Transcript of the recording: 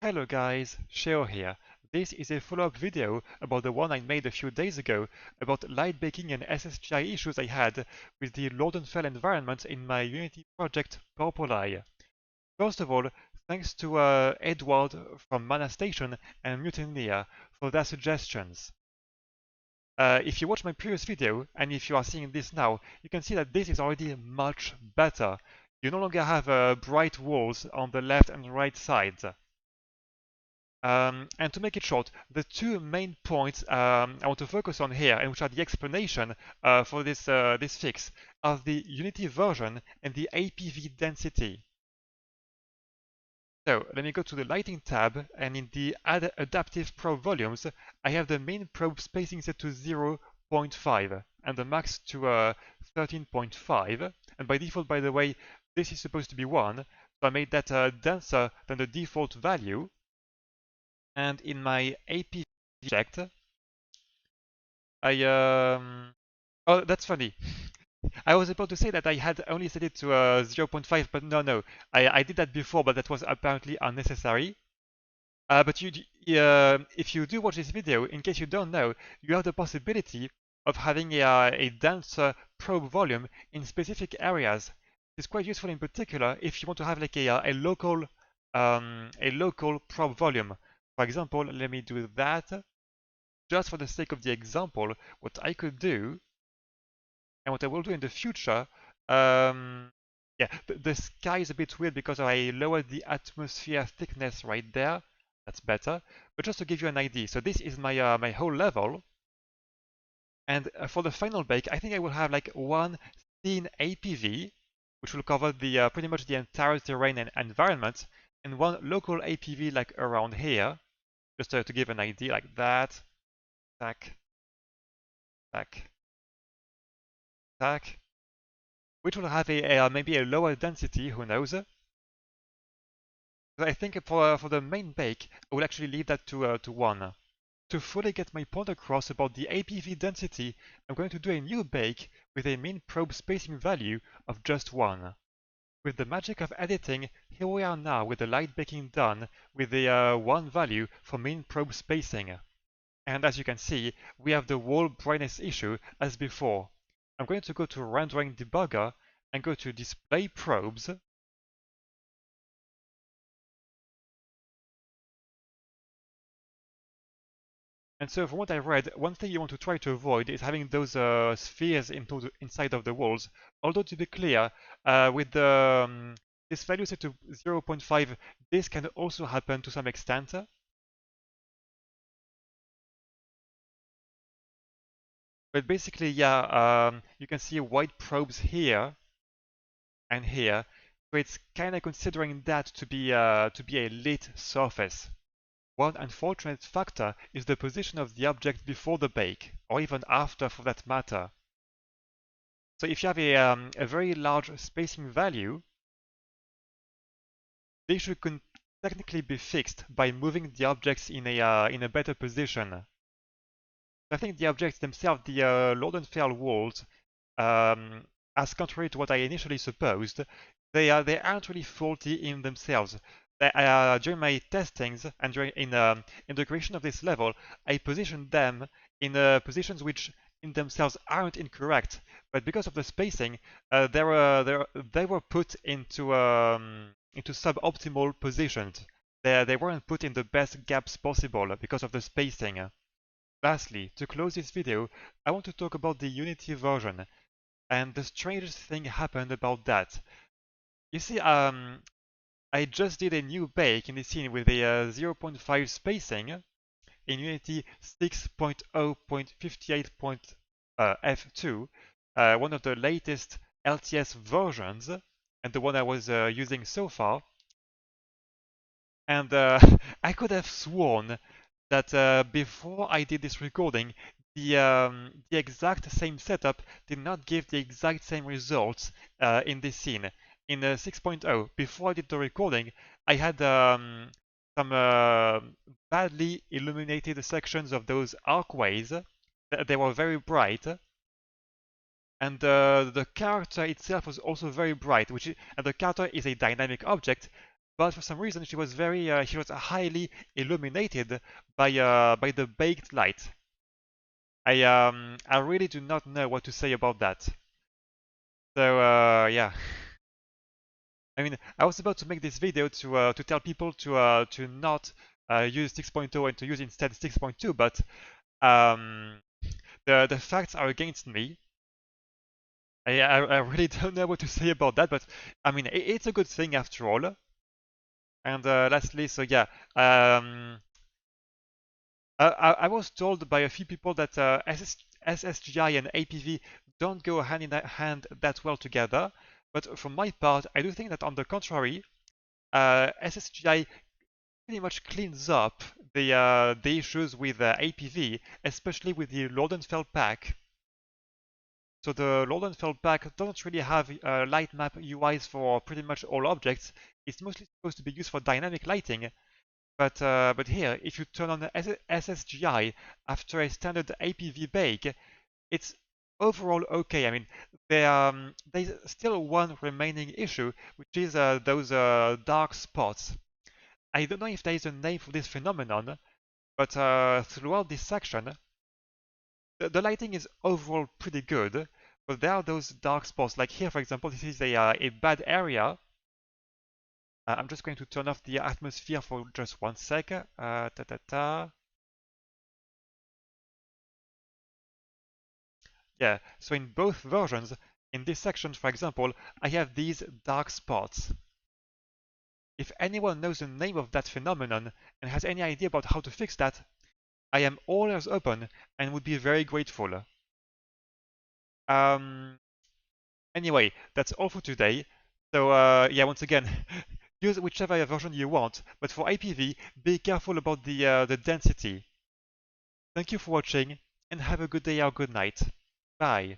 Hello guys, Sheo here. This is a follow-up video about the one I made a few days ago about light baking and SSGI issues I had with the Lodenfell environment in my Unity project Purple Eye. First of all, thanks to Edward from Mana Station and Mutineer for their suggestions. If you watch my previous video, and if you are seeing this now, you can see that this is already much better. You no longer have bright walls on the left and right sides. And to make it short, the two main points I want to focus on here, and which are the explanation for this fix, are the Unity version and the APV density. So let me go to the lighting tab, and in the Add Adaptive Probe Volumes, I have the main probe spacing set to 0.5 and the max to 13.5. And by default, by the way, this is supposed to be 1, so I made that denser than the default value. And in my APV object, oh, that's funny. I was about to say that I had only set it to 0.5, but no. I did that before, but that was apparently unnecessary. But if you do watch this video, in case you don't know, you have the possibility of having a denser probe volume in specific areas. It's quite useful in particular if you want to have like a local probe volume. For example, let me do that. Just for the sake of the example, what I could do, and what I will do in the future, yeah, the sky is a bit weird because I lowered the atmosphere thickness right there. That's better. But just to give you an idea, so this is my my whole level. And for the final bake, I think I will have like one scene APV, which will cover the pretty much the entire terrain and environment, and one local APV like around here. Just to give an idea like that, tack, tack, tack, which will have a maybe a lower density, who knows. But I think for the main bake, I will actually leave that to 1. To fully get my point across about the APV density, I'm going to do a new bake with a main probe spacing value of just 1. With the magic of editing, here we are now with the light baking done with the 1 value for main probe spacing. And as you can see, we have the wall brightness issue as before. I'm going to go to Rendering Debugger and go to Display Probes. And so from what I read, one thing you want to try to avoid is having those spheres inside of the walls. Although to be clear, with this value set to 0.5, this can also happen to some extent. But basically, yeah, you can see white probes here and here, so it's kind of considering that to be a lit surface. One unfortunate factor is the position of the object before the bake, or even after for that matter. So if you have a very large spacing value, they should technically be fixed by moving the objects in a better position. I think the objects themselves, the Lodenfell walls, as contrary to what I initially supposed, they aren't really faulty in themselves. During my testings and in the creation of this level, I positioned them in positions which in themselves aren't incorrect, but because of the spacing, they were put into suboptimal positions. They weren't put in the best gaps possible because of the spacing. Lastly, to close this video, I want to talk about the Unity version, and the strangest thing happened about that. You see, I just did a new bake in the scene with a 0.5 spacing in Unity 6.0.58.f2, one of the latest LTS versions, and the one I was using so far. And I could have sworn that before I did this recording, the exact same setup did not give the exact same results in this scene. In 6.0, before I did the recording, I had some badly illuminated sections of those archways. They were very bright. And the character itself was also very bright, and the character is a dynamic object. but for some reason she was highly illuminated by the baked light. I really do not know what to say about that. So yeah. I mean, I was about to make this video to tell people to not use 6.0 and to use instead 6.2, but um, the facts are against me. I really don't know what to say about that, but I mean, it's a good thing after all. And lastly, so yeah, I was told by a few people that SSGI and APV don't go hand in hand that well together. But for my part, I do think that on the contrary, SSGI pretty much cleans up the issues with APV, especially with the Lodenfeld pack. So the Lodenfeld pack doesn't really have light map UIs for pretty much all objects. It's mostly supposed to be used for dynamic lighting. But here, if you turn on the SSGI after a standard APV bake, it's overall okay. I mean, there's still one remaining issue, which is those dark spots. I don't know if there is a name for this phenomenon, but throughout this section, the lighting is overall pretty good, but there are those dark spots. Like here, for example, this is a bad area. I'm just going to turn off the atmosphere for just 1 sec. Yeah, so in both versions, in this section, for example, I have these dark spots. If anyone knows the name of that phenomenon and has any idea about how to fix that, I am all ears open and would be very grateful. Anyway, that's all for today. So yeah, once again, use whichever version you want, but for APV, be careful about the density. Thank you for watching, and have a good day or good night. Bye.